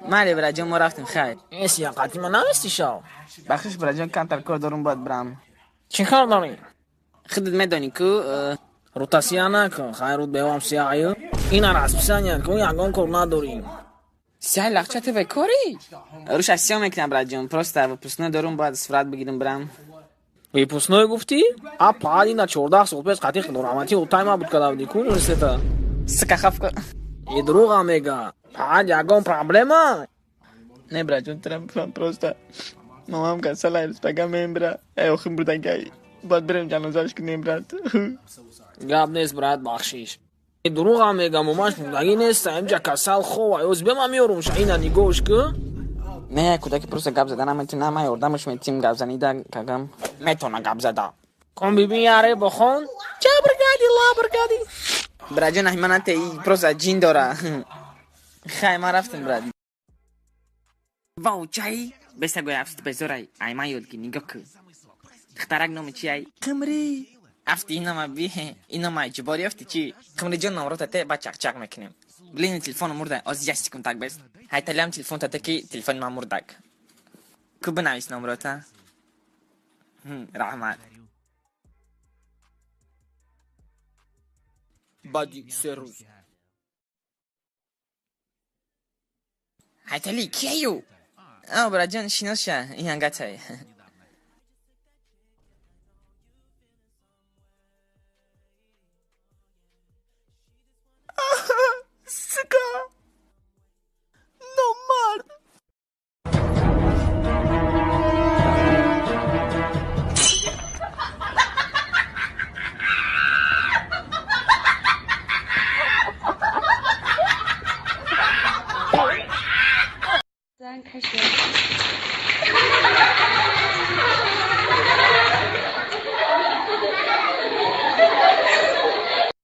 مالی براجان ما رفتیم خیر. این سیاقتی من نمیستی شو. بخشش براجان کانتر کار دارم باید برم. چی کار داری؟ خودت میدانی که روتاسیا نکن خیر رود بیوام سیاهی این رسم سنید که اون یگان کار نداریم سیاه لغچت بکاری؟ روش اسیا میکنم براجان پرسته و پسنه دارم باید سفرت بگیرم برم. ای پسنه گفتی؟ اپا اینا 14 سال پیش قطعی خدماتی و تایم بود که دادی کون رسیده سکه خف که ای دروغ میگه بعد یگان پرابلمه نه براجان ترم پرسته مامام که سال ایرس بگم میبره ای آخیم بردن که باید بریم جنازه‌اش کنیم برد. گپ نیست برات بخشیش ای دروغ میگه ماماش موندگی نیست اینجا کسل خواه از بما میارم اینا نگوش که نه کودکی پروسه گپ زدن نمیتونه من یاردمش میتیم گپ زنیده کگم میتونه گپ زده کن ببین یاره بخون چه برگردی لا برگردی براجان احمانت ای پروسه جین داره. خیلی ما رفتیم برادی واو چای بسته گوی افست بزرای ایما یاد کی نگاه که اختراق نام چی ای قمری افتی اینا ما بیه اینا ما اجباری افتی چی قمری جان نمرات ته با چق چق میکنیم بلین تلفن مرده از جست کنتاک بس های تلام تلفن ته کی تلفن ما مردک کو بنویس نمرات رحمت بادی سه روز های تلی کیو براجان شناشه این هنگات های سکا نمرد开始。